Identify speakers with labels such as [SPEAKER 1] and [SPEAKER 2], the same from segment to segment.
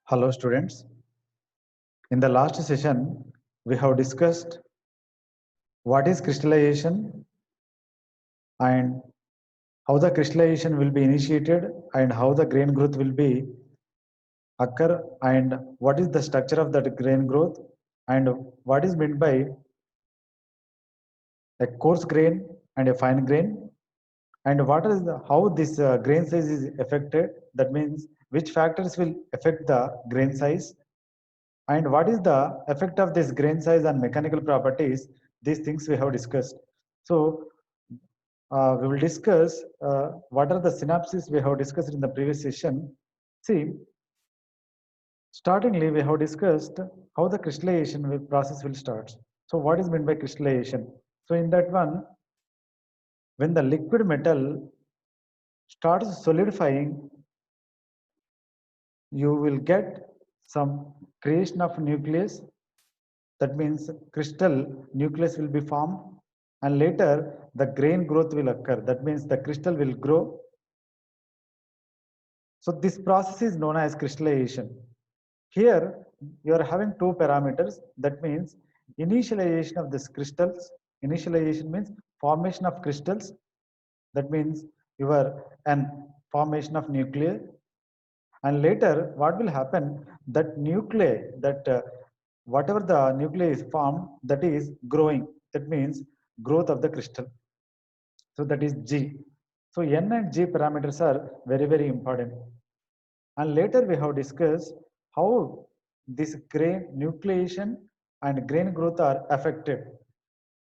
[SPEAKER 1] Hello students. In the last session, we have discussed what is crystallization and how the crystallization will be initiated and how the grain growth will be occur and what is the structure of that grain growth and what is meant by a coarse grain and a fine grain and what is how this grain size is affected. That means which factors will affect the grain size and what is the effect of this grain size on mechanical properties. These things we have discussed. So we will discuss what are the synapses we have discussed in the previous session. See, startingly we have discussed how the crystallization process will start. So what is meant by crystallization? So in that one, when the liquid metal starts solidifying, you will get some creation of nucleus. That means crystal nucleus will be formed and later the grain growth will occur. That means the crystal will grow. So this process is known as crystallization. Here you are having two parameters. That means initialization of these crystals. Initialization means formation of crystals. That means your an formation of nuclei. And later what will happen, that nuclei, that whatever the nuclei is formed, that is growing. That means growth of the crystal. So that is G. So N and G parameters are very, very important. And later we have discussed how this grain nucleation and grain growth are affected.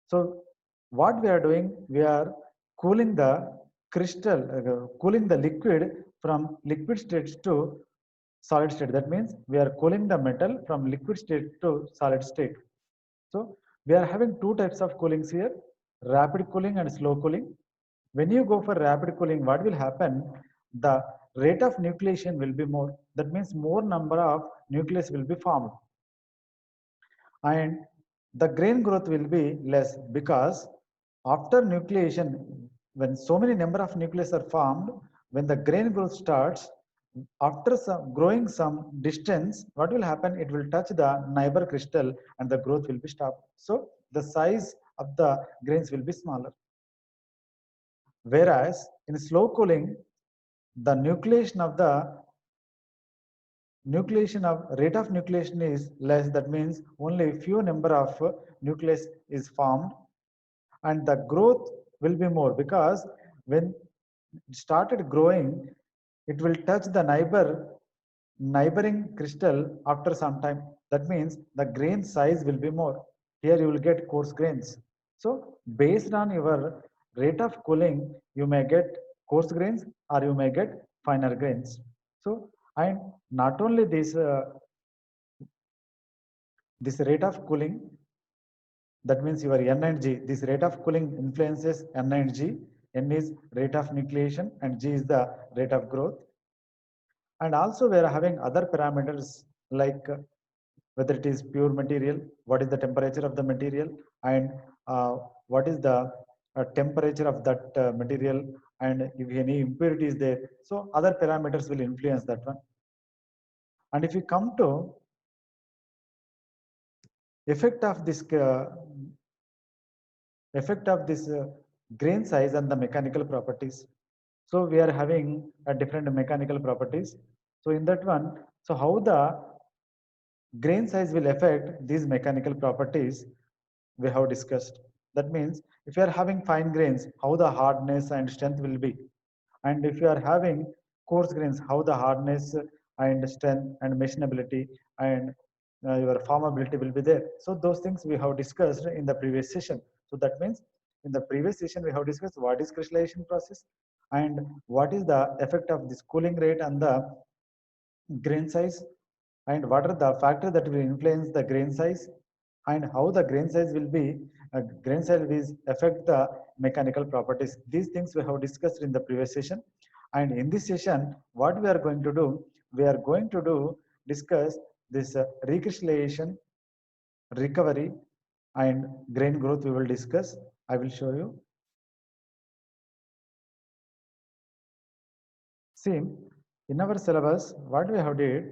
[SPEAKER 1] So what we are doing, we are cooling the crystal, cooling the liquid from liquid state to solid state. That means we are cooling the metal from liquid state to solid state. So we are having two types of coolings here, rapid cooling and slow cooling. When you go for rapid cooling, what will happen? The rate of nucleation will be more. That means more number of nucleus will be formed. And the grain growth will be less because after nucleation, when so many number of nucleus are formed, when the grain growth starts, after growing some distance, what will happen? It will touch the neighbor crystal and the growth will be stopped. So the size of the grains will be smaller. Whereas in slow cooling, the rate of nucleation is less. That means only few number of nucleus is formed and the growth will be more because when it started growing, it will touch the neighboring crystal after some time. That means the grain size will be more. Here you will get coarse grains. So based on your rate of cooling, you may get coarse grains or you may get finer grains. So and not only this rate of cooling, that means your N and G, this rate of cooling influences N and G. N is rate of nucleation and G is the rate of growth. And also we are having other parameters like whether it is pure material, what is the temperature of the material, and what is the temperature of that material, and if any impurity is there. So other parameters will influence that one. And if you come to effect of this grain size and the mechanical properties. So we are having a different mechanical properties. So in that one, so how the grain size will affect these mechanical properties we have discussed. That means if you are having fine grains, how the hardness and strength will be. And if you are having coarse grains, how the hardness and strength and machinability and your formability will be there. So those things we have discussed in the previous session. So that means in the previous session we have discussed what is crystallization process and what is the effect of this cooling rate and the grain size and what are the factors that will influence the grain size and how the grain size will be grain size will affect the mechanical properties. These things we have discussed in the previous session, and in this session what we are going to do, we are going to discuss this recrystallization, recovery and grain growth. We will discuss. I will show you. See, in our syllabus what we have did,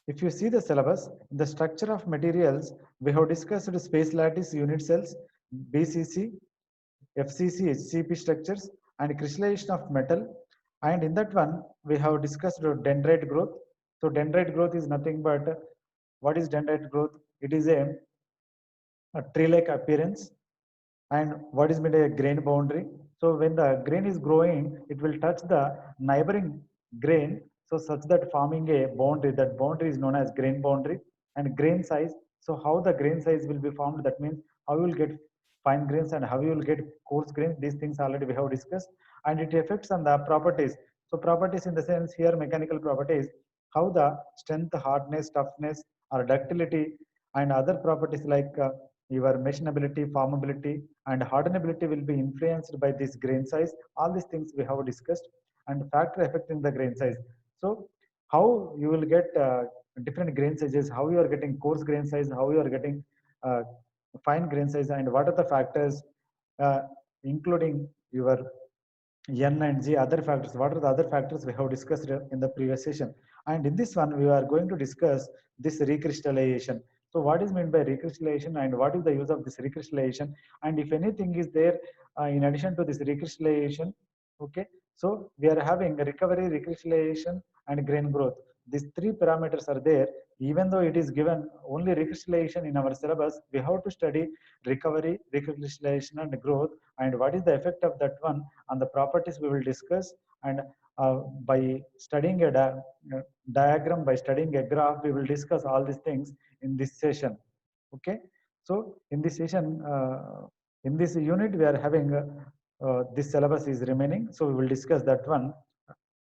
[SPEAKER 1] If you see the syllabus, in the structure of materials, we have discussed space lattice unit cells, BCC, FCC, HCP structures, and crystallization of metal. And in that one, we have discussed dendrite growth. So dendrite growth is nothing but, what is dendrite growth? It is a tree-like appearance. And what is meant a grain boundary? So when the grain is growing, it will touch the neighboring grain, so such that forming a boundary. That boundary is known as grain boundary. And grain size. So how the grain size will be formed? That means how you will get fine grains and how you will get coarse grains. These things already we have discussed, and it affects on the properties. So properties in the sense here mechanical properties, how the strength, hardness, toughness, or ductility, and other properties like your machinability, formability, and hardenability will be influenced by this grain size. All these things we have discussed, and factor affecting the grain size. So how you will get different grain sizes, how you are getting coarse grain size, how you are getting uh, fine grain size, and what are the factors, uh, including your N and G, other factors. What are the other factors we have discussed in the previous session? And in this one, we are going to discuss this recrystallization. So what is meant by recrystallization and what is the use of this recrystallization? And if anything is there in addition to this recrystallization, okay. So we are having recovery, recrystallization, and grain growth. These three parameters are there. Even though it is given only recrystallization in our syllabus, we have to study recovery, recrystallization, and growth, and what is the effect of that one on the properties we will discuss. And by studying a diagram, by studying a graph, we will discuss all these things in this session. Okay. So in this session, in this unit, we are having this syllabus is remaining. So we will discuss that one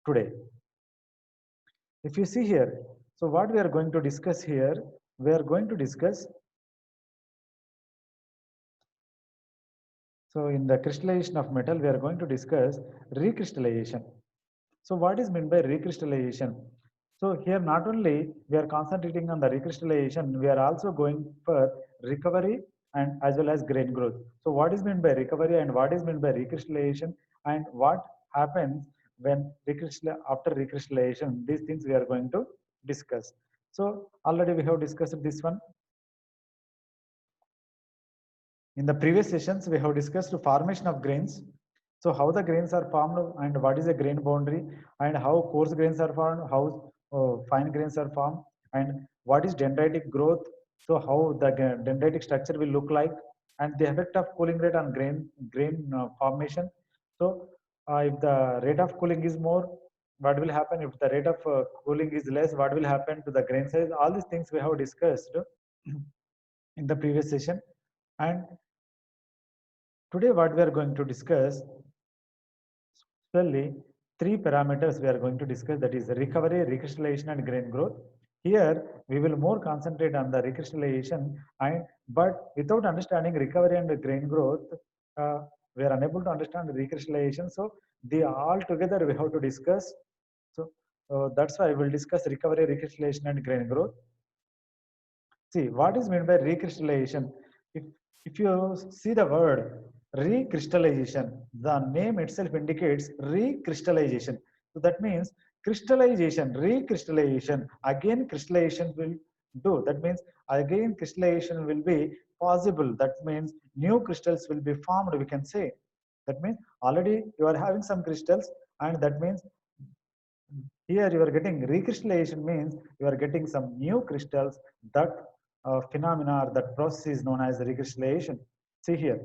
[SPEAKER 1] today. If you see here, so what we are going to discuss here, we are going to discuss. So in the crystallization of metal, we are going to discuss recrystallization. So what is meant by recrystallization? So here not only we are concentrating on the recrystallization, we are also going for recovery and as well as grain growth. So what is meant by recovery and what is meant by recrystallization, and what happens when after recrystallization? These things we are going to discuss. So already we have discussed this one. In the previous sessions, we have discussed the formation of grains. So how the grains are formed and what is a grain boundary, and how coarse grains are formed, how fine grains are formed, and what is dendritic growth. So how the dendritic structure will look like, and the effect of cooling rate on grain formation. So if the rate of cooling is more, what will happen? If the rate of cooling is less, what will happen to the grain size? All these things we have discussed in the previous session. And today what we are going to discuss, especially three parameters we are going to discuss, that is recovery, recrystallization, and grain growth. Here we will more concentrate on the recrystallization, but without understanding recovery and grain growth, we are unable to understand recrystallization. So they all together we have to discuss. So that's why I will discuss recovery, recrystallization, and grain growth. See, what is meant by recrystallization? If you see the word recrystallization, the name itself indicates recrystallization. So that means crystallization, recrystallization, again crystallization will do. That means again crystallization will be possible. That means new crystals will be formed, we can say. That means already you are having some crystals, and that means here you are getting recrystallization means you are getting some new crystals. That phenomena or that process is known as recrystallization. See here,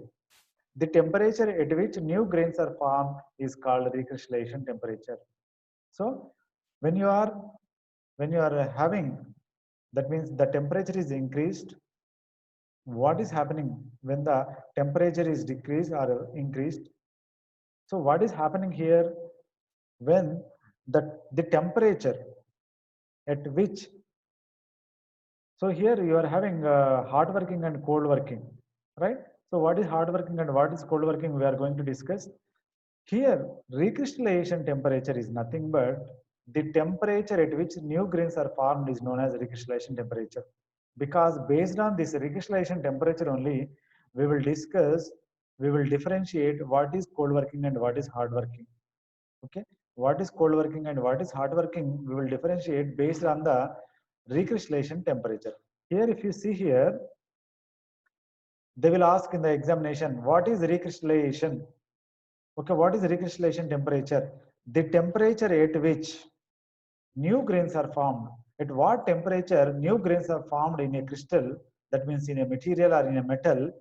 [SPEAKER 1] the temperature at which new grains are formed is called recrystallization temperature. So when you are having, that means the temperature is increased. What is happening when the temperature is decreased or increased? So what is happening here when the temperature at which, so here you are having hard working and cold working, right? So what is hard working and what is cold working, we are going to discuss. Here, recrystallization temperature is nothing but the temperature at which new grains are formed is known as recrystallization temperature. Because based on this recrystallization temperature only, we will discuss, we will differentiate what is cold working and what is hard working. Okay, what is cold working and what is hard working, we will differentiate based on the recrystallization temperature. Here, if you see here, they will ask in the examination, what is recrystallization? Okay, what is recrystallization temperature? The temperature at which new grains are formed. At what temperature new grains are formed in a crystal, that means in a material or in a metal,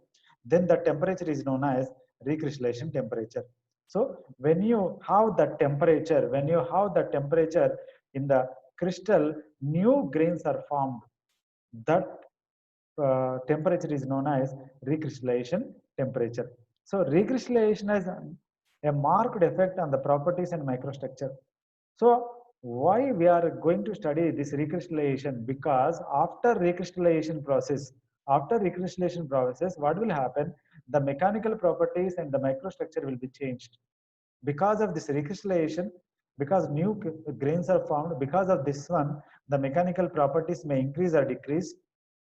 [SPEAKER 1] then the temperature is known as recrystallization temperature. So when you have the temperature, in the crystal, new grains are formed. That temperature is known as recrystallization temperature. So recrystallization has a marked effect on the properties and microstructure. So why we are going to study this recrystallization? Because after recrystallization process, what will happen? The mechanical properties and the microstructure will be changed. Because of this recrystallization, because new grains are formed, because of this one, the mechanical properties may increase or decrease,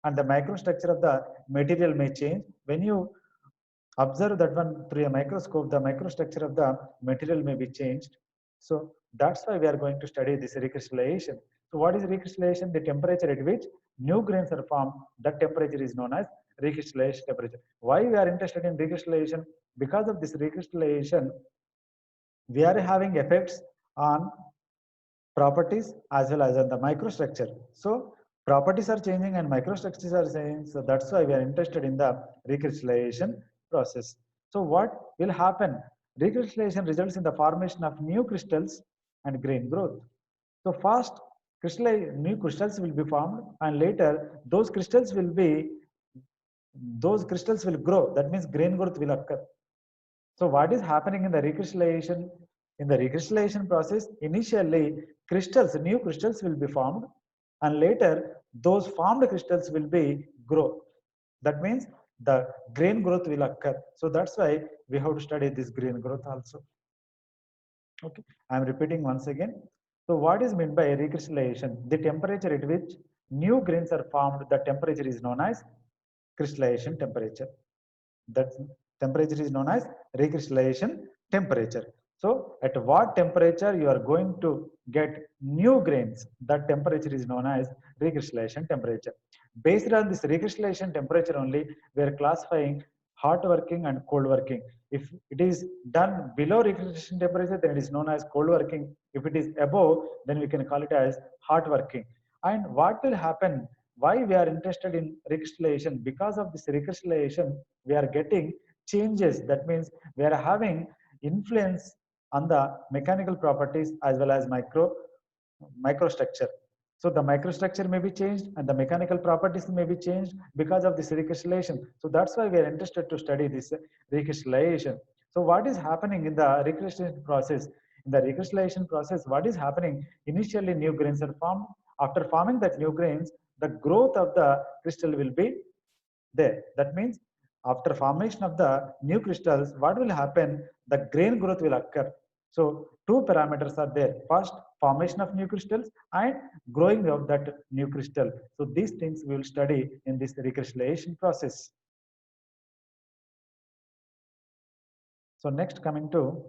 [SPEAKER 1] and the microstructure of the material may change. When you observe that one through a microscope, the microstructure of the material may be changed. So that's why we are going to study this recrystallization. So what is recrystallization? The temperature at which new grains are formed, that temperature is known as recrystallization temperature. Why we are interested in recrystallization? Because of this recrystallization, we are having effects on properties as well as on the microstructure. So properties are changing and microstructures are changing. So that's why we are interested in the recrystallization process. So what will happen? Recrystallization results in the formation of new crystals and grain growth. So first, new crystals will be formed, and later those crystals will grow. That means grain growth will occur. So what is happening in the recrystallization? In the recrystallization process, initially new crystals will be formed, and later those formed crystals will be grow. That means the grain growth will occur. So that's why we have to study this grain growth also. Okay, I am repeating once again. So what is meant by recrystallization? The temperature at which new grains are formed, the temperature is known as crystallization temperature. That temperature is known as recrystallization temperature. So at what temperature you are going to get new grains, that temperature is known as recrystallization temperature. Based on this recrystallization temperature only, we are classifying hot working and cold working. If it is done below recrystallization temperature, then it is known as cold working. If it is above, then we can call it as hot working. And what will happen? Why we are interested in recrystallization? Because of this recrystallization, we are getting changes. That means we are having influence on the mechanical properties as well as microstructure. So the microstructure may be changed and the mechanical properties may be changed because of this recrystallization. So that's why we are interested to study this recrystallization. So what is happening in the recrystallization process? In the recrystallization process, what is happening? Initially, new grains are formed. After forming that new grains, the growth of the crystal will be there. That means after formation of the new crystals, what will happen? The grain growth will occur. So two parameters are there. First, formation of new crystals and growing of that new crystal. So these things we will study in this recrystallization process. So next, coming to,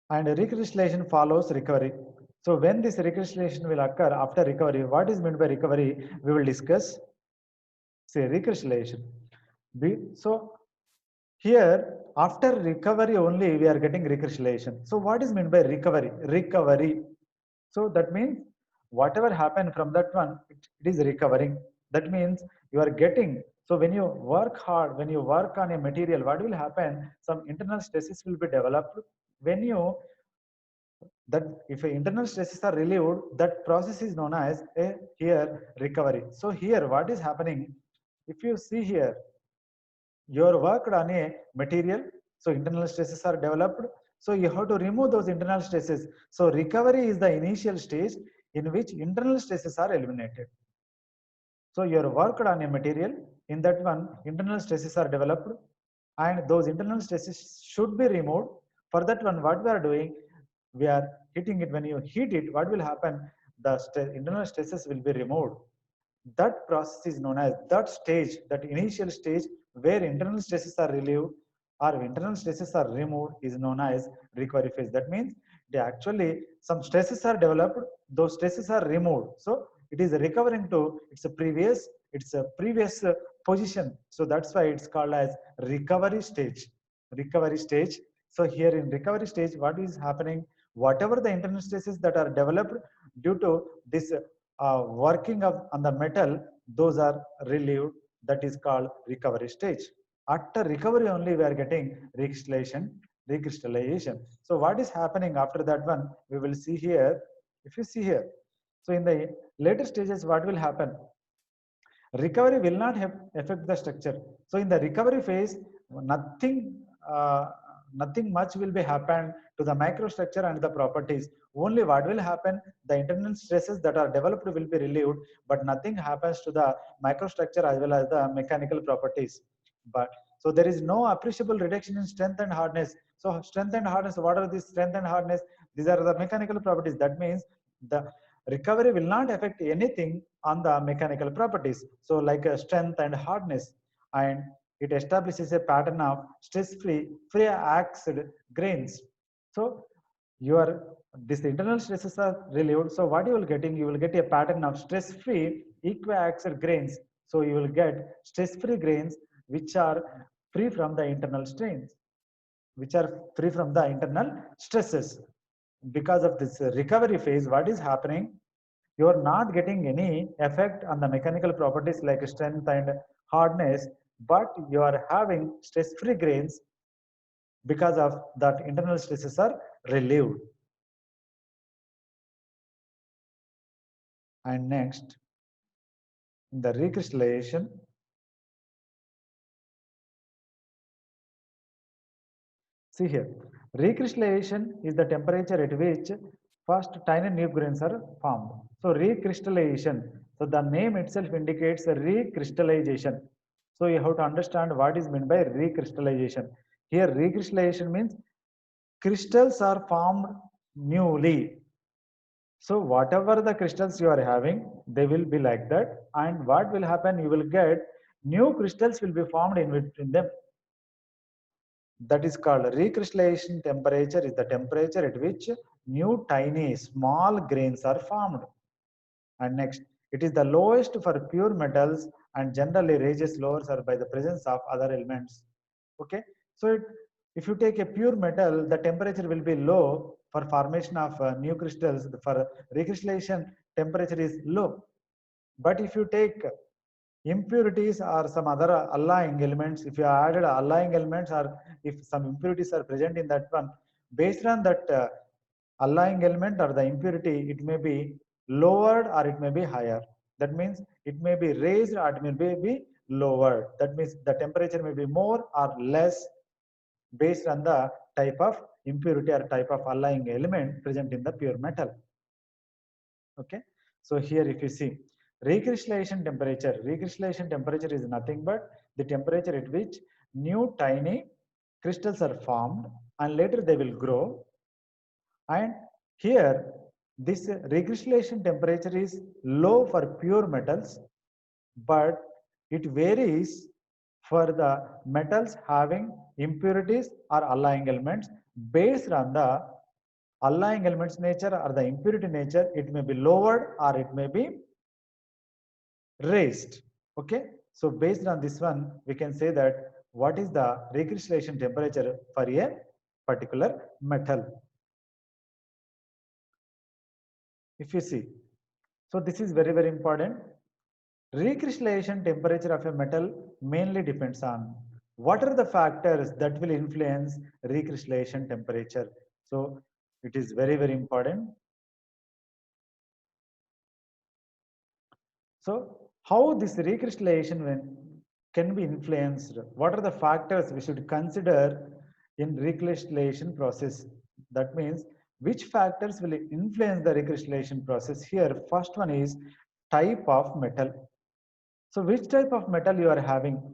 [SPEAKER 1] and recrystallization follows recovery. So when this recrystallization will occur after recovery, what is meant by recovery? We will discuss. Say recrystallization. So here, after recovery only, we are getting recrystallization. So what is meant by recovery? Recovery. So that means whatever happened from that one, it is recovering. That means you are getting. So when you work hard, when you work on a material, what will happen? Some internal stresses will be developed. When you, that if internal stresses are relieved, that process is known as a here recovery. So here, what is happening? If you see here, you are worked on a material, so internal stresses are developed, so you have to remove those internal stresses. So recovery is the initial stage in which internal stresses are eliminated. So you are worked on a material, in that one internal stresses are developed, and those internal stresses should be removed. For that one, what we are doing, we are heating it. When you heat it, what will happen? The internal stresses will be removed. That process is known as, that stage, that initial stage where internal stresses are relieved or internal stresses are removed, is known as recovery phase. That means Actually, some stresses are developed, those stresses are removed. So it is recovering to its a previous position. So that's why it's called as recovery stage. Recovery stage. So here in recovery stage, what is happening? Whatever the internal stresses that are developed due to this working on the metal, those are relieved. That is called recovery stage. After recovery only, we are getting recrystallization. So what is happening after that one, we will see here. If you see here, so in the later stages, what will happen? Recovery will not affect the structure. So in the recovery phase, nothing, nothing much will be happen to the microstructure and the properties. Only what will happen, the internal stresses that are developed will be relieved, but nothing happens to the microstructure as well as the mechanical properties. But so there is no appreciable reduction in strength and hardness. So strength and hardness, what are these strength and hardness? These are the mechanical properties. That means the recovery will not affect anything on the mechanical properties. So like strength and hardness, and it establishes a pattern of stress-free, free-axed grains. So your this internal stresses are relieved. So what you will getting, you will get a pattern of stress-free equiaxial grains. So you will get stress-free grains which are free from the internal strains, which are free from the internal stresses. Because of this recovery phase, what is happening? You are not getting any effect on the mechanical properties like strength and hardness, but you are having stress-free grains because of that internal stresses are relieved. And next, the recrystallization. See here, recrystallization is the temperature at which first tiny new grains are formed. So recrystallization, so the name itself indicates a recrystallization. So you have to understand what is meant by recrystallization. Here recrystallization means crystals are formed newly. So whatever the crystals you are having, they will be like that. And what will happen? You will get new crystals will be formed in between them. That is called recrystallization temperature is the temperature at which new tiny small grains are formed. And next, it is the lowest for pure metals and generally raises lower sir by the presence of other elements. Okay, so if you take a pure metal, the temperature will be low for formation of new crystals. For recrystallization, temperature is low. But if you take impurities or some other alloying elements, if you added alloying elements or if some impurities are present in that one, based on that alloying element or the impurity, it may be lowered or it may be higher. That means it may be raised or it may be lowered. That means the temperature may be more or less based on the type of impurity or type of alloying element present in the pure metal. Okay, so here if you see recrystallization temperature is nothing but the temperature at which new tiny crystals are formed and later they will grow. And here this recrystallization temperature is low for pure metals, but it varies for the metals having impurities or alloying elements. Based on the alloying elements nature or the impurity nature, it may be lowered or it may be raised. Okay, so based on this one, we can say that what is the recrystallization temperature for a particular metal. If you see, so this is very, very important. Recrystallization temperature of a metal mainly depends on what are the factors that will influence recrystallization temperature. So it is very, very important. So how this recrystallization can be influenced? What are the factors we should consider in recrystallization process? That means which factors will influence the recrystallization process? Here, first one is type of metal. So which type of metal you are having?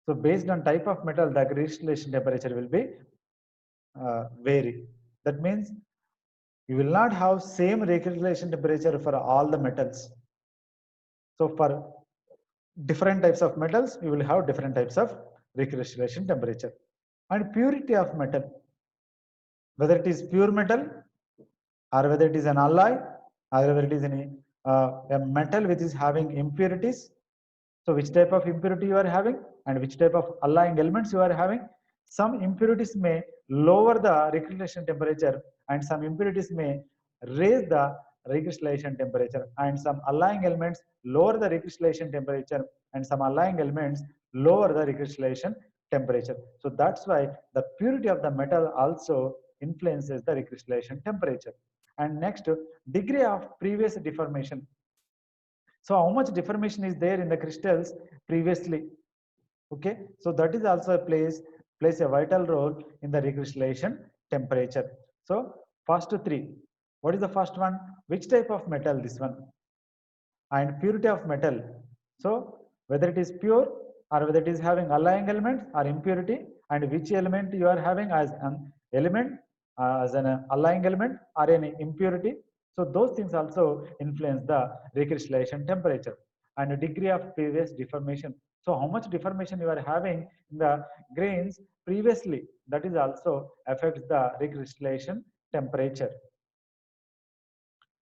[SPEAKER 1] So based on type of metal, the recrystallization temperature will be vary. That means you will not have same recrystallization temperature for all the metals. So for different types of metals, you will have different types of recrystallization temperature. And purity of metal. whether it is pure metal or whether it is an alloy or whether it is a metal which is having impurities. So which type of impurity you are having and which type of alloying elements you are having. Some impurities may lower the recrystallization temperature and some impurities may raise the recrystallization temperature, and some alloying elements lower the recrystallization temperature and some alloying elements lower the recrystallization temperature. So that's why the purity of the metal also influences the recrystallization temperature. And next, degree of previous deformation. So how much deformation is there in the crystals previously? Okay, so that is also plays a vital role in the recrystallization temperature. So first three. What is the first one? Which type of metal? This one. And purity of metal. So whether it is pure or whether it is having alloying elements or impurity, and which element you are having as an element, as an alloying element or any impurity. So those things also influence the recrystallization temperature and the degree of previous deformation. So how much deformation you are having in the grains previously, that is also affects the recrystallization temperature.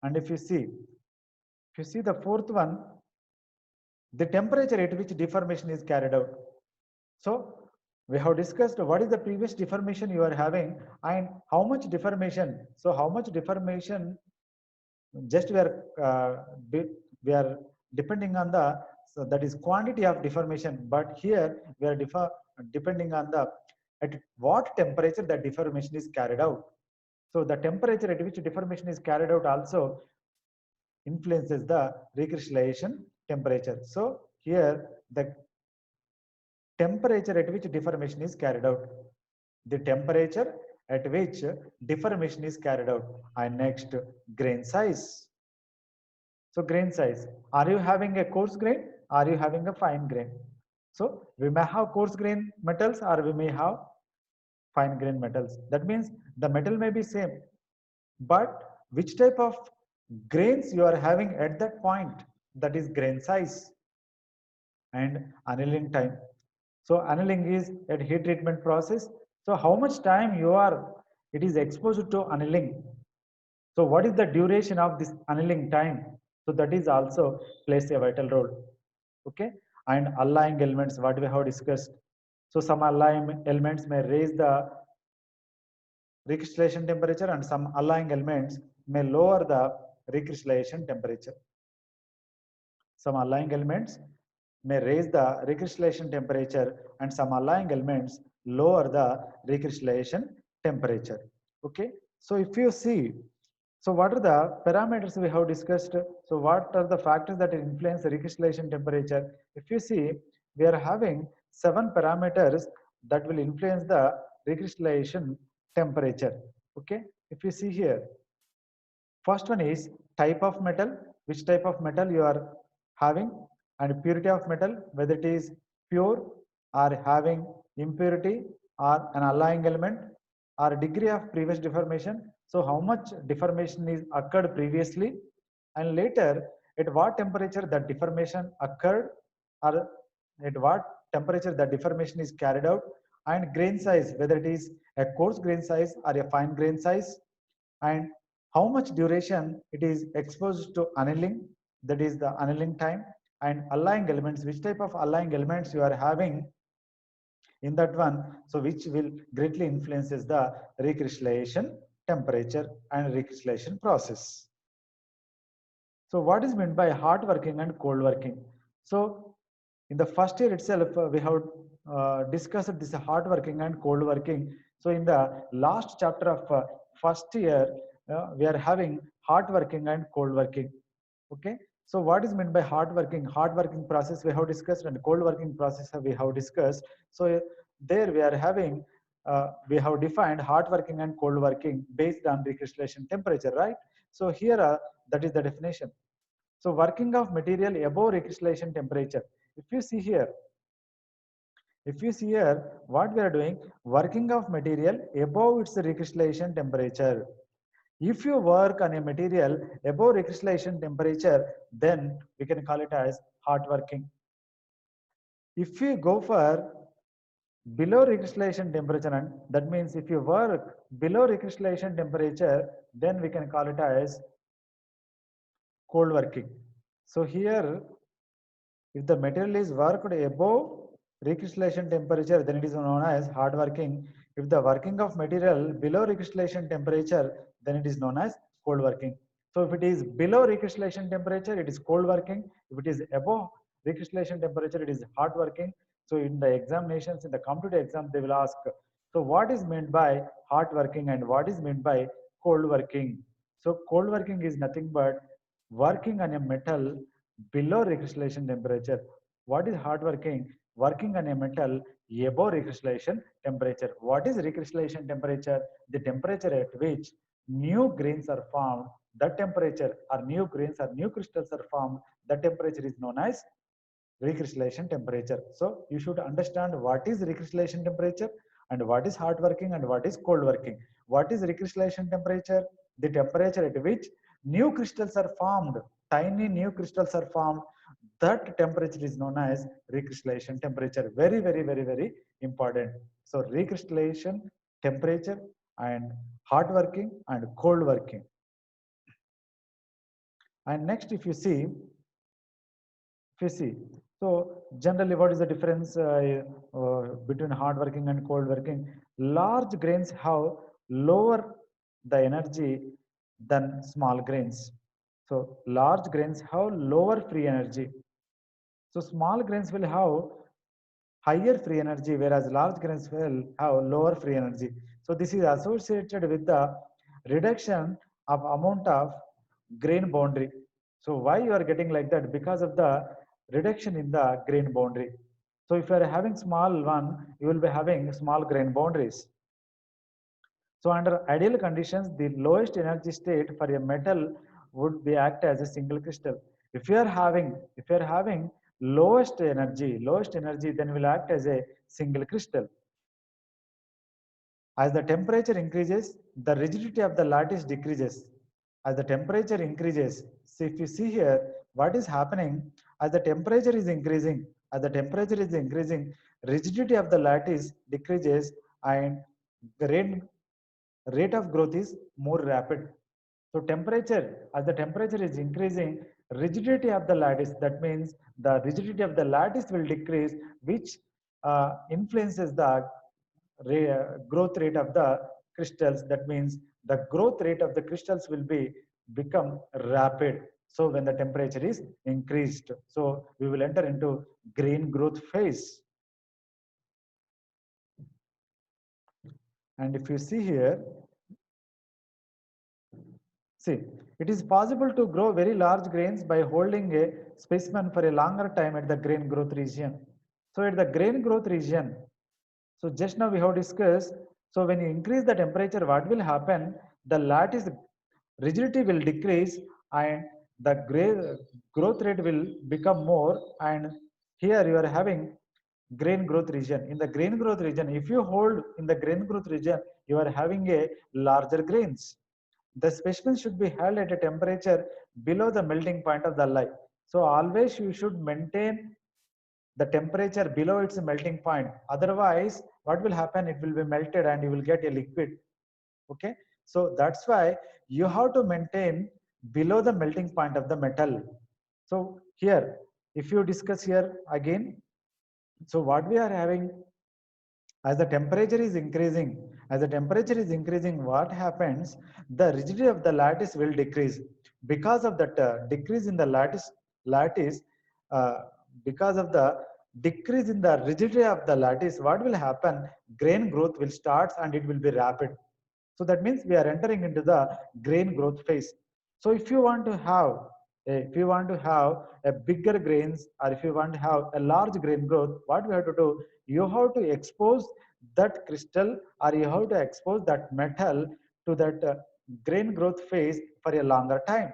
[SPEAKER 1] And if you see the fourth one, the temperature at which deformation is carried out. So we have discussed what is the previous deformation you are having and how much deformation. So how much deformation, just we are depending on the, so that is quantity of deformation, but here we are depending on the at what temperature the deformation is carried out. So the temperature at which deformation is carried out also influences the recrystallization temperature. So here the temperature at which deformation is carried out. The temperature at which deformation is carried out. And next, grain size. So grain size. Are you having a coarse grain? Are you having a fine grain? So we may have coarse grain metals or we may have fine grain metals. That means the metal may be same, but which type of grains you are having at that point, that is grain size. And annealing time. So annealing is a heat treatment process. So how much time it is exposed to annealing. So what is the duration of this annealing time? So that is also plays a vital role. Okay. And alloying elements, what we have discussed. So some alloying elements may raise the recrystallization temperature and some alloying elements may lower the recrystallization temperature. Some alloying elements may raise the recrystallization temperature and some alloying elements lower the recrystallization temperature. Okay, so if you see, so what are the parameters we have discussed? So what are the factors that influence the recrystallization temperature? If you see, we are having 7 parameters that will influence the recrystallization temperature. Okay, if you see here, first one is type of metal, which type of metal you are having, and purity of metal, whether it is pure or having impurity or an alloying element, or degree of previous deformation. So how much deformation is occurred previously, and later at what temperature that deformation occurred, or at what temperature the deformation is carried out, and grain size, whether it is a coarse grain size or a fine grain size, and how much duration it is exposed to annealing, that is the annealing time, and alloying elements, which type of alloying elements you are having in that one, so which will greatly influences the recrystallization temperature and recrystallization process. So what is meant by hot working and cold working? So in the first year itself, we have discussed this hot working and cold working. So in the last chapter of first year, we are having hot working and cold working. Okay. So what is meant by hot working? Hot working process we have discussed, and cold working process we have discussed. So there we are having, we have defined hot working and cold working based on recrystallization temperature, right? So here that is the definition. So working of material above recrystallization temperature. If you see here, what we are doing, working of material above its recrystallization temperature. If you work on a material above recrystallization temperature, then we can call it as hot working. If we go for below recrystallization temperature, and that means if you work below recrystallization temperature, then we can call it as cold working. So here, if the material is worked above recrystallization temperature, then it is known as hard working. If the working of material below recrystallization temperature, then it is known as cold working. So if it is below recrystallization temperature, it is cold working. If it is above recrystallization temperature, it is hot working. So in the examinations, in the competitive exam, they will ask, so what is meant by hot working and what is meant by cold working? So cold working is nothing but working on a metal below recrystallization temperature. What is hard working? Working on a metal above recrystallization temperature. What is recrystallization temperature? The temperature at which new grains are formed. That temperature or new grains or new crystals are formed. That temperature is known as recrystallization temperature. So you should understand what is recrystallization temperature and what is hot working and what is cold working. What is recrystallization temperature? The temperature at which new crystals are formed, tiny new crystals are formed. That temperature is known as recrystallization temperature. Very, very, very, very important. So recrystallization temperature and hot working and cold working. And next, if you see, so generally, what is the difference between hard working and cold working? Large grains have lower the energy than small grains. So large grains have lower free energy. So small grains will have higher free energy, whereas large grains will have lower free energy. So this is associated with the reduction of amount of grain boundary. So why you are getting like that? Because of the reduction in the grain boundary. So if you are having small one, you will be having small grain boundaries. So under ideal conditions, the lowest energy state for a metal would be act as a single crystal. If you are having lowest energy, then will act as a single crystal. As the temperature increases, the rigidity of the lattice decreases. As the temperature increases, so if you see here, what is happening, as the temperature is increasing, rigidity of the lattice decreases and the rate of growth is more rapid. So as the temperature is increasing, rigidity of the lattice, that means the rigidity of the lattice will decrease, which influences the growth rate of the crystals. That means the growth rate of the crystals will become rapid. So when the temperature is increased, so we will enter into grain growth phase. And if you see here, see, it is possible to grow very large grains by holding a specimen for a longer time at the grain growth region. So at the grain growth region, so just now we have discussed, so when you increase the temperature, what will happen? The lattice rigidity will decrease and the growth rate will become more, and here you are having grain growth region. In the grain growth region, if you hold in the grain growth region, you are having a larger grains. The specimen should be held at a temperature below the melting point of the alloy. So always you should maintain the temperature below its melting point. Otherwise, what will happen? It will be melted and you will get a liquid. Okay. So that's why you have to maintain below the melting point of the metal. So here, if you discuss here again, so what we are having, as the temperature is increasing, what happens? The rigidity of the lattice will decrease. Because of that decrease in the lattice, uh, because of the decrease in the rigidity of the lattice, what will happen? Grain growth will start and it will be rapid. So that means we are entering into the grain growth phase. So if you want to have a bigger grains, or if you want to have a large grain growth, what we have to do? You have to expose that crystal, or you have to expose that metal to that grain growth phase for a longer time.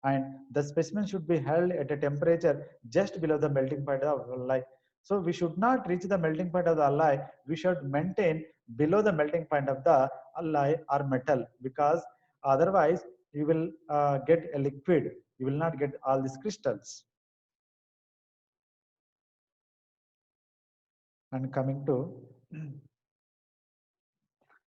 [SPEAKER 1] And the specimen should be held at a temperature just below the melting point of alloy. So we should not reach the melting point of the alloy. We should maintain below the melting point of the alloy or metal, because otherwise you will get a liquid. You will not get all these crystals. And coming to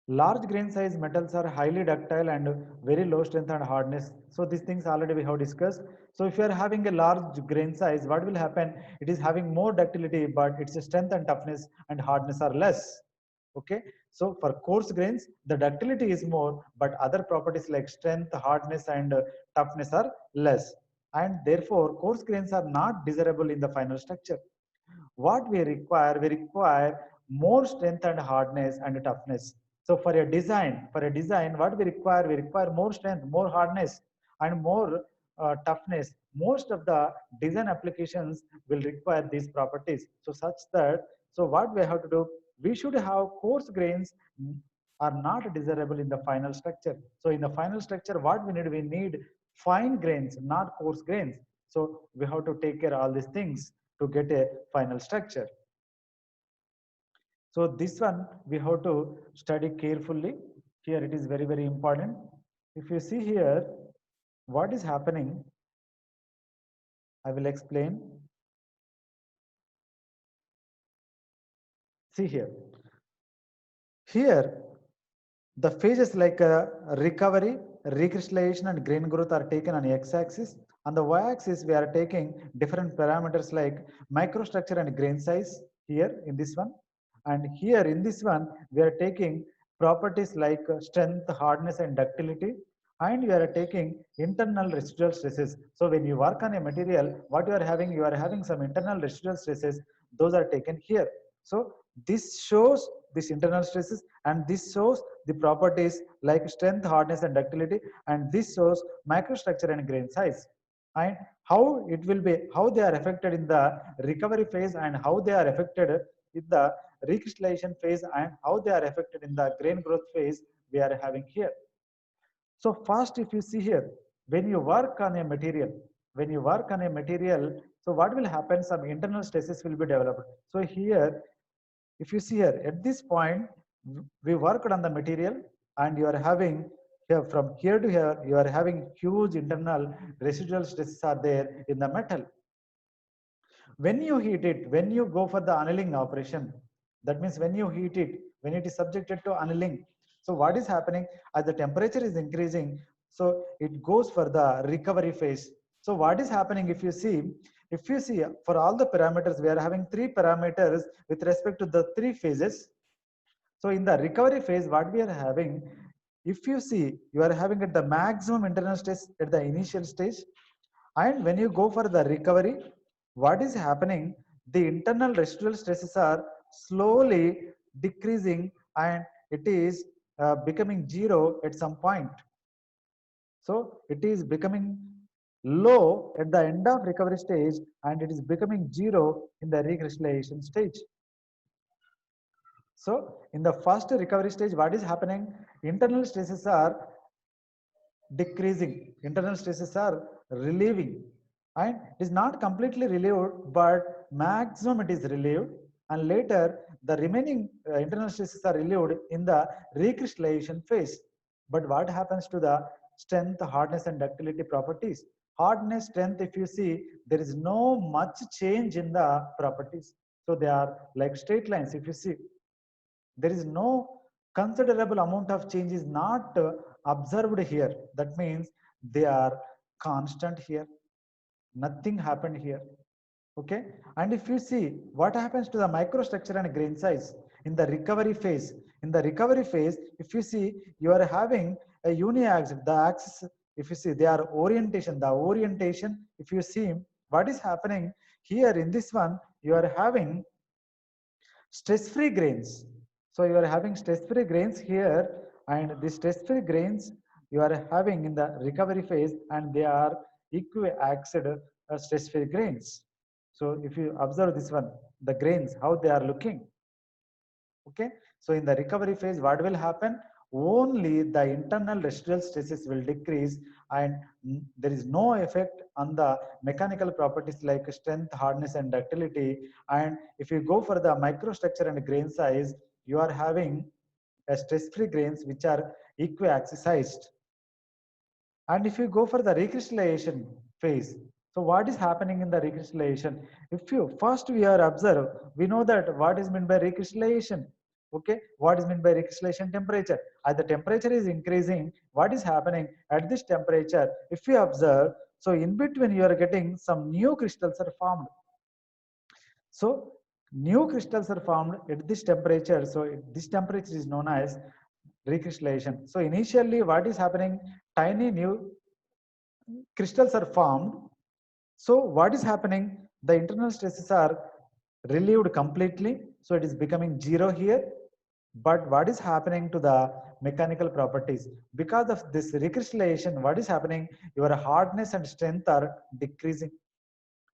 [SPEAKER 1] Large grain size metals are highly ductile and very low strength and hardness. So these things already we have discussed. So if you are having a large grain size, what will happen? It is having more ductility, but its strength and toughness and hardness are less. Okay. So for coarse grains, the ductility is more, but other properties like strength, hardness, and toughness are less. And therefore, coarse grains are not desirable in the final structure. What we require more strength and hardness and toughness. So for a design, what we require more strength, more hardness, and more toughness. Most of the design applications will require these properties. So such that, so what we have to do, we should have coarse grains are not desirable in the final structure. So in the final structure, what we need fine grains, not coarse grains. So we have to take care of all these things to get a final structure. So this one we have to study carefully. Here it is very, very important. If you see here, what is happening, I will explain. See here. Here, the phases like recovery, recrystallization, and grain growth are taken on x-axis. On the y-axis, we are taking different parameters like microstructure and grain size here in this one. And here in this one, we are taking properties like strength, hardness, and ductility. And we are taking internal residual stresses. So when you work on a material, what you are having some internal residual stresses. Those are taken here. So this shows this internal stresses, and this shows the properties like strength, hardness, and ductility, and this shows microstructure and grain size, and how it will be, how they are affected in the recovery phase, and how they are affected in the recrystallization phase, and how they are affected in the grain growth phase we are having here. So first, if you see here, when you work on a material, so what will happen? Some internal stresses will be developed. So here, if you see here, at this point, we worked on the material, and you are having here, from here to here, you are having huge internal residual stresses are there in the metal. When you heat it, when you go for the annealing operation, that means when you heat it, when it is subjected to annealing, so what is happening? As the temperature is increasing, so it goes for the recovery phase. So what is happening? If you see for all the parameters, we are having 3 parameters with respect to the 3 phases. So in the recovery phase, what we are having, if you see, you are having at the maximum internal stress at the initial stage, and when you go for the recovery, what is happening? The internal residual stresses are slowly decreasing, and it is becoming zero at some point. So it is becoming low at the end of recovery stage, and it is becoming zero in the recrystallization stage. So in the first recovery stage, what is happening? Internal stresses are decreasing, internal stresses are relieving, and it is not completely relieved, but maximum it is relieved, and later the remaining internal stresses are relieved in the recrystallization phase. But what happens to the strength, hardness, and ductility properties? Hardness, strength, if you see, there is no much change in the properties. So they are like straight lines. If you see, there is no considerable amount of change is not observed here. That means they are constant here. Nothing happened here. Okay. And if you see what happens to the microstructure and grain size in the recovery phase, if you see, you are having a uni-axis, the axis, if you see, they are orientation, if you see what is happening here in this one, you are having stress-free grains. So you are having stress-free grains here, and the stress-free grains you are having in the recovery phase, and they are equi-axed stress-free grains. So if you observe this one, the grains, how they are looking. Okay. So in the recovery phase, what will happen? Only the internal residual stresses will decrease, and there is no effect on the mechanical properties like strength, hardness, and ductility. And if you go for the microstructure and grain size, you are having a stress-free grains which are equi-axisized. And if you go for the recrystallization phase, so what is happening in the recrystallization? If you first we are observe, we know that what is meant by recrystallization. Okay, what is meant by recrystallization? Temperature. As the temperature is increasing, what is happening at this temperature? If you observe, so in between you are getting some new crystals are formed. So new crystals are formed at this temperature. So this temperature is known as recrystallization. So initially what is happening? Tiny new crystals are formed. So what is happening? The internal stresses are relieved completely. So it is becoming zero here. But what is happening to the mechanical properties? Because of this recrystallization, what is happening? Your hardness and strength are decreasing.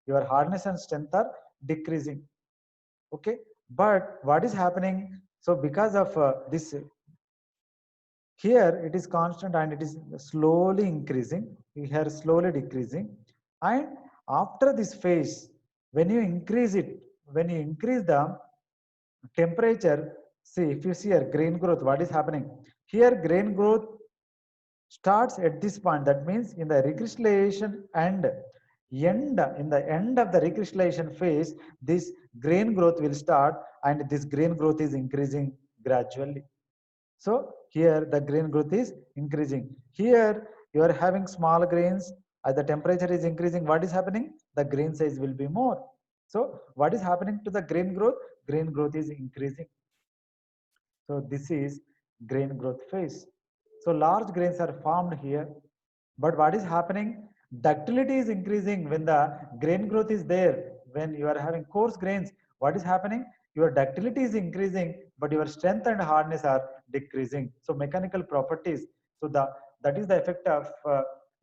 [SPEAKER 1] Your hardness and strength are decreasing. Okay. But what is happening? So because of this, here it is constant and it is slowly increasing. Here slowly decreasing. And after this phase, when you increase it, when you increase the temperature, see if you see here grain growth, what is happening? Here grain growth starts at this point. That means in the recrystallization and in the end of the recrystallization phase, this grain growth will start, and this grain growth is increasing gradually. So here the grain growth is increasing. Here you are having small grains. As the temperature is increasing, what is happening? The grain size will be more. So what is happening to the grain growth? Grain growth is increasing. So this is grain growth phase. So large grains are formed here. But what is happening? Ductility is increasing when the grain growth is there. When you are having coarse grains, what is happening? Your ductility is increasing, but your strength and hardness are decreasing. So mechanical properties. So that is the effect of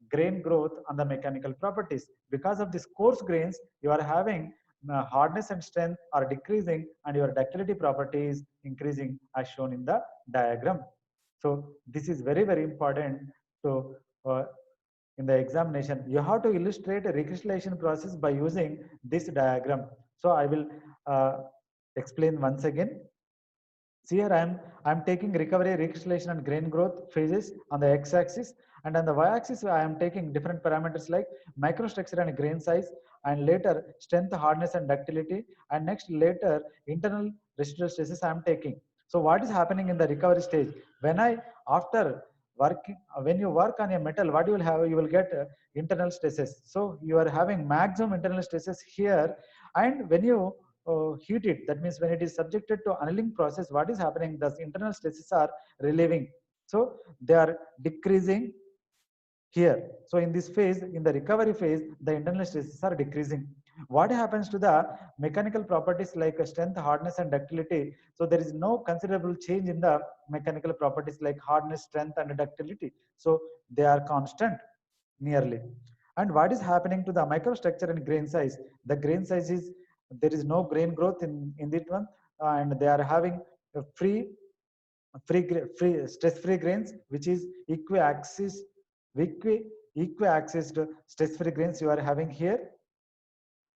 [SPEAKER 1] grain growth on the mechanical properties. Because of these coarse grains, you are having hardness and strength are decreasing, and your ductility property is increasing as shown in the diagram. So this is very, very important. So in the examination, you have to illustrate a recrystallization process by using this diagram. So I will explain once again. See here, I'm taking recovery, recrystallization, and grain growth phases on the x-axis, and on the y-axis, I am taking different parameters like microstructure and grain size, and later strength, hardness, and ductility, and next later internal residual stresses I am taking. So what is happening in the recovery stage? When I after working, when you work on a metal, what you will have? You will get internal stresses. So you are having maximum internal stresses here, and when you heat it, that means when it is subjected to annealing process, what is happening? The internal stresses are relieving. So they are decreasing here. So in this phase, in the recovery phase, the internal stresses are decreasing. What happens to the mechanical properties like strength, hardness, and ductility? So there is no considerable change in the mechanical properties like hardness, strength, and ductility. So they are constant nearly. And what is happening to the microstructure and grain size? The grain size is, there is no grain growth in this one, and they are having a free stress free grains, which is equi-axis stress free grains you are having here.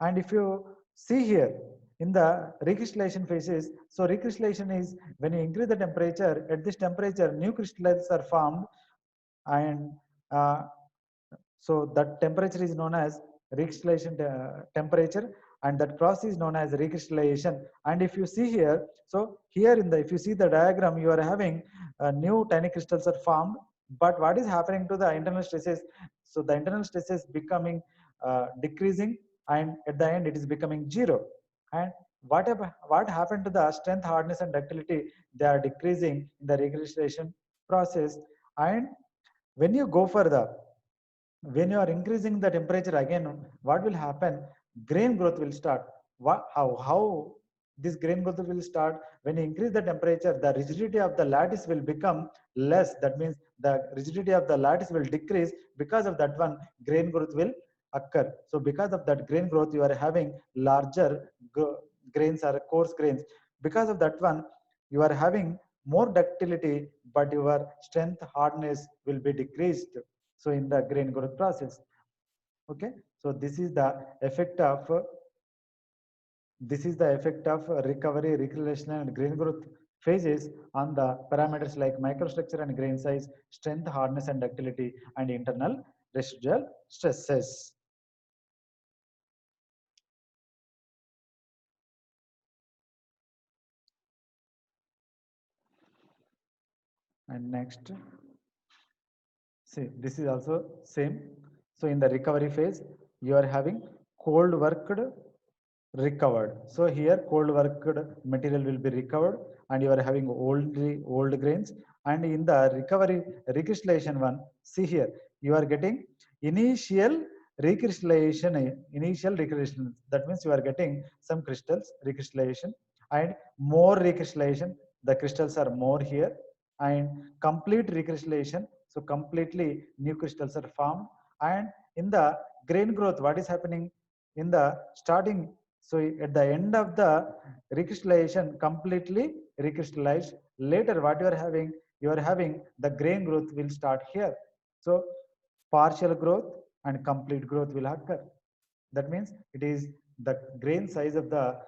[SPEAKER 1] And if you see here in the recrystallization phases, so recrystallization is when you increase the temperature. At this temperature, new crystals are formed, and uh, so that temperature is known as recrystallization temperature, and that process is known as recrystallization. And if you see here, so here in the, if you see the diagram, you are having new tiny crystals are formed. But what is happening to the internal stresses? So the internal stresses becoming decreasing, and at the end it is becoming zero. And what happened to the strength, hardness, and ductility? They are decreasing in the recrystallization process. And when you go further, when you are increasing the temperature again, what will happen? Grain growth will start. How this grain growth will start? When you increase the temperature, the rigidity of the lattice will become less. That means the rigidity of the lattice will decrease. Because of that one, grain growth will occur. So because of that grain growth, you are having larger grains or coarse grains. Because of that one, you are having more ductility, but your strength, hardness will be decreased. So in the grain growth process. Okay, so this is the effect of recovery, recrystallization, and grain growth phases on the parameters like microstructure and grain size, strength, hardness, and ductility, and internal residual stresses. And next, see, this is also same. So in the recovery phase, you are having cold worked recovered. So here cold worked material will be recovered and you are having old grains. And in the recovery recrystallization one, see here, you are getting initial initial recrystallization. That means you are getting some crystals recrystallization and more recrystallization. The crystals are more here and complete recrystallization. So completely new crystals are formed. And in the grain growth, what is happening in the starting? So at the end of the recrystallization, completely recrystallized. Later, what you are having the grain growth will start here. So partial growth and complete growth will occur. That means it is the grain size of the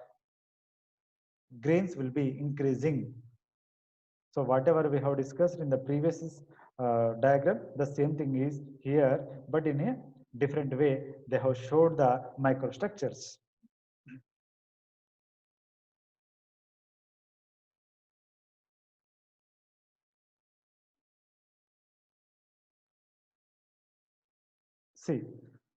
[SPEAKER 1] grains will be increasing. So whatever we have discussed in the previous diagram, the same thing is here, but in a different way, they have showed the microstructures. See,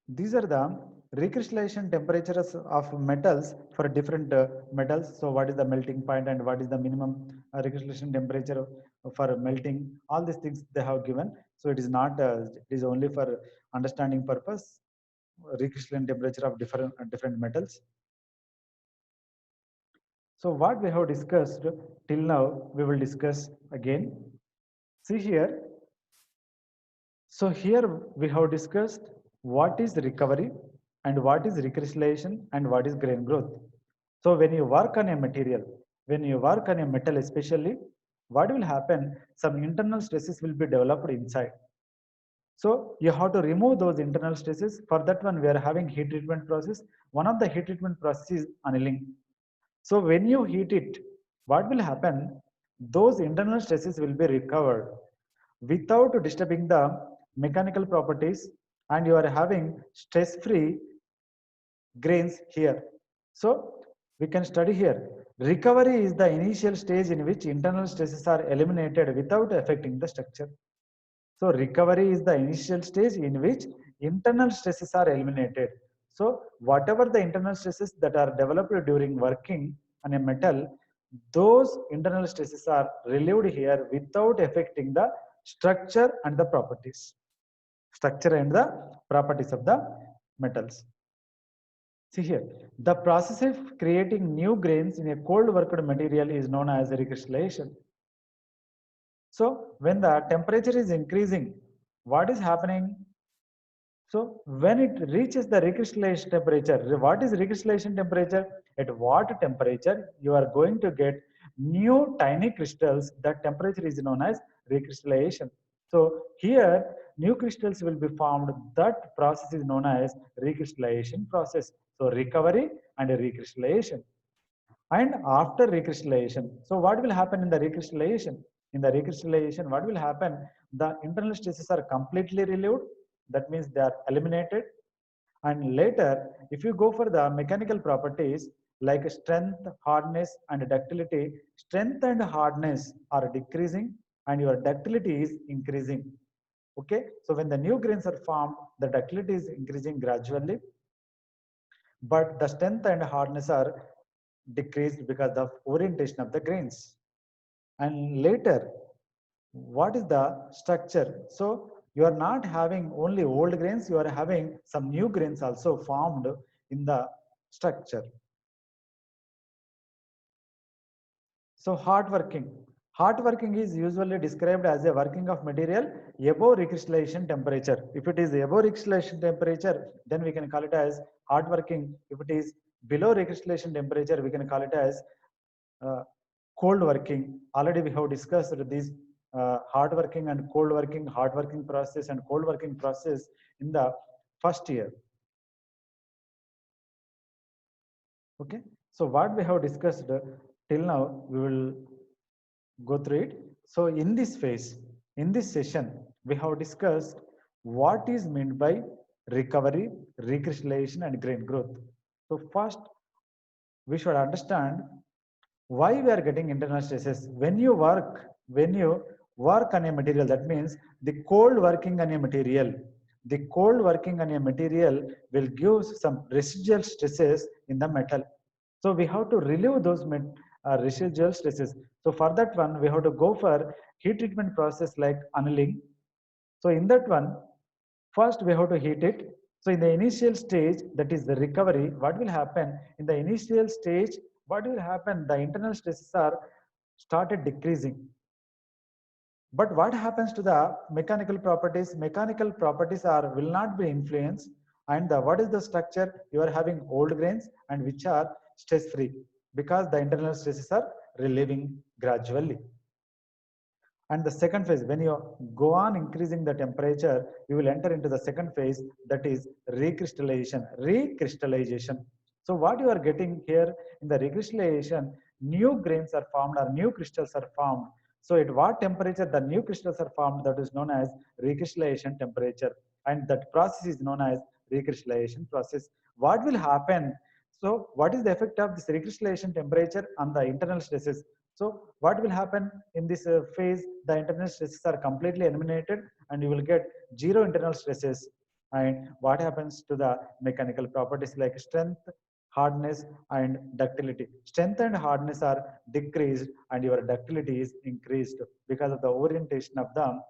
[SPEAKER 1] these are the recrystallization temperatures of metals for different metals. So what is the melting point and what is the minimum recrystallization temperature for melting? All these things they have given. So it is not, it is only for understanding purpose, recrystallization temperature of different metals. So what we have discussed till now, we will discuss again. See here. So here we have discussed what is recovery and what is recrystallization and what is grain growth. So when you work on a material, when you work on a metal especially, what will happen? Some internal stresses will be developed inside. So you have to remove those internal stresses. For that one, we are having heat treatment process. One of the heat treatment process is annealing. So when you heat it, what will happen? Those internal stresses will be recovered without disturbing the mechanical properties, and you are having stress-free grains here. So we can study here. Recovery is the initial stage in which internal stresses are eliminated without affecting the structure. So recovery is the initial stage in which internal stresses are eliminated. So whatever the internal stresses that are developed during working on a metal, those internal stresses are relieved here without affecting the structure and the properties. Structure and the properties of the metals. See here, the process of creating new grains in a cold worked material is known as recrystallization. So when the temperature is increasing, what is happening? So when it reaches the recrystallization temperature, what is recrystallization temperature? At what temperature you are going to get new tiny crystals? That temperature is known as recrystallization. So here new crystals will be formed. That process is known as recrystallization process. So recovery and recrystallization. And after recrystallization, so what will happen in the recrystallization? In the recrystallization, what will happen? The internal stresses are completely relieved. That means they are eliminated. And later, if you go for the mechanical properties like strength, hardness, and ductility, strength and hardness are decreasing and your ductility is increasing. Okay, so when the new grains are formed, the ductility is increasing gradually, but the strength and hardness are decreased because of orientation of the grains. And later, what is the structure? So you are not having only old grains, you are having some new grains also formed in the structure. So hot working. Hot working is usually described as a working of material above recrystallization temperature. If it is above recrystallization temperature, then we can call it as hot working. If it is below recrystallization temperature, we can call it as cold working. Already we have discussed these hard working and cold working, hard working process and cold working process in the first year. Okay, so what we have discussed till now, we will go through it. So in this phase, in this session, we have discussed what is meant by recovery, recrystallization, and grain growth. So first, we should understand why we are getting internal stresses. When you work on a material, that means the cold working on a material. The cold working on a material will give some residual stresses in the metal. So we have to relieve those residual stresses. So for that one, we have to go for heat treatment process like annealing. So in that one, first we have to heat it. So in the initial stage, that is the recovery, what will happen? In the initial stage, what will happen? The internal stresses are started decreasing. But what happens to the mechanical properties? Mechanical properties are will not be influenced. And what is the structure? You are having old grains and which are stress free because the internal stresses are relieving gradually. And the second phase, when you go on increasing the temperature, you will enter into the second phase, that is recrystallization. Recrystallization. So what you are getting here in the recrystallization, new grains are formed or new crystals are formed. So at what temperature the new crystals are formed, that is known as recrystallization temperature. And that process is known as recrystallization process. What will happen? So what is the effect of this recrystallization temperature on the internal stresses? So what will happen in this phase? The internal stresses are completely eliminated and you will get zero internal stresses. And what happens to the mechanical properties like strength, hardness and ductility? Strength and hardness are decreased and your ductility is increased because of the orientation of the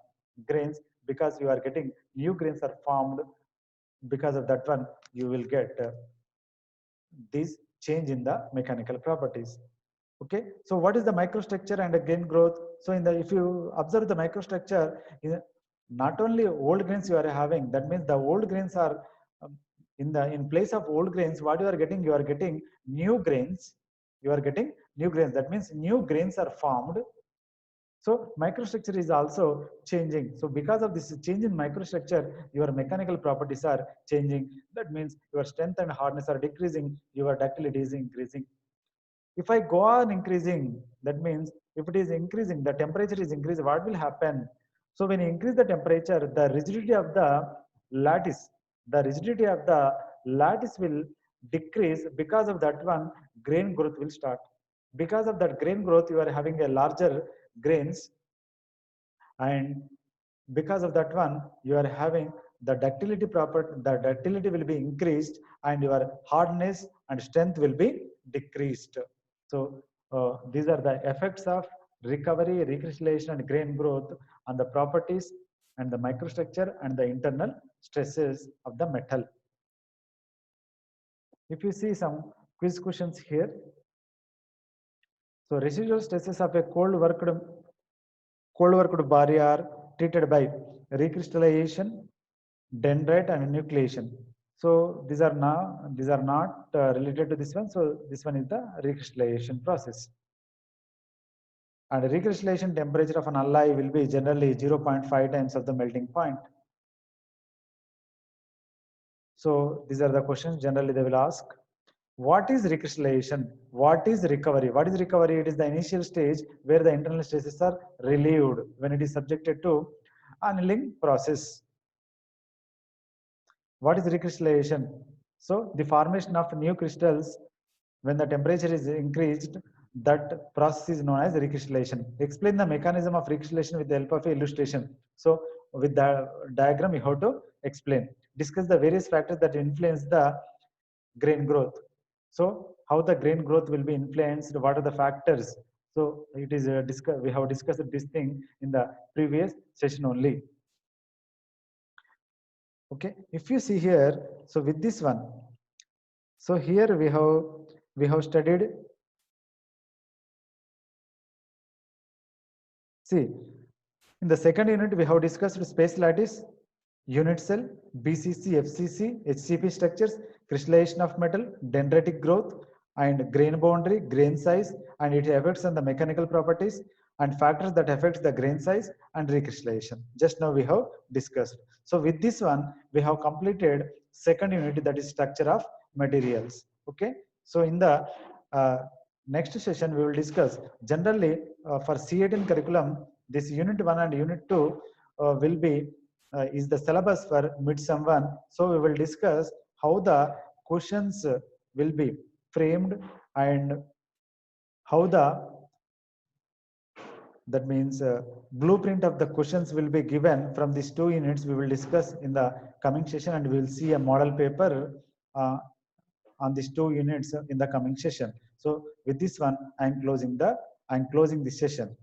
[SPEAKER 1] grains, because you are getting new grains are formed. Because of that one, you will get this change in the mechanical properties. Okay, so what is the microstructure and grain growth? So in the, if you observe the microstructure, not only old grains you are having, that means the old grains are in place of old grains, what you are getting? You are getting new grains. You are getting new grains. That means new grains are formed. So microstructure is also changing. So because of this change in microstructure, your mechanical properties are changing. That means your strength and hardness are decreasing, your ductility is increasing. If I go on increasing, that means if it is increasing, the temperature is increasing, what will happen? So when you increase the temperature, the rigidity of the lattice will decrease. Because of that one, grain growth will start. Because of that grain growth, you are having a larger grains, and because of that one, you are having the ductility will be increased and your hardness and strength will be decreased. So these are the effects of recovery, recrystallization and grain growth on the properties and the microstructure and the internal stresses of the metal. If you see some quiz questions here. So residual stresses of a cold worked bar are treated by recrystallization, dendrite and nucleation. So these are not related to this one. So this one is the recrystallization process. And recrystallization temperature of an alloy will be generally 0.5 times of the melting point. So these are the questions generally they will ask. What is recrystallization? What is recovery? What is recovery? It is the initial stage where the internal stresses are relieved when it is subjected to annealing process. What is recrystallization? So the formation of new crystals when the temperature is increased, that process is known as recrystallization. Explain the mechanism of recrystallization with the help of illustration. So with the diagram you have to explain. Discuss the various factors that influence the grain growth. So how the grain growth will be influenced, what are the factors? So it is we have discussed this thing in the previous session only. Okay, if you see here, so with this one, so here we have studied, see, in the second unit we have discussed space lattice, unit cell, BCC, FCC, HCP structures, crystallization of metal, dendritic growth, and grain boundary, grain size, and its effects on the mechanical properties, and factors that affect the grain size and recrystallization. Just now we have discussed. So with this one, we have completed second unit, that is structure of materials. Okay. So in the next session, we will discuss generally for C18 curriculum, this unit 1 and unit 2 will be is the syllabus for mid-sem 1. So we will discuss how the questions will be framed and how the That means blueprint of the questions will be given from these 2 units. We will discuss in the coming session, and we will see a model paper on these 2 units in the coming session. So with this one, I'm closing the session.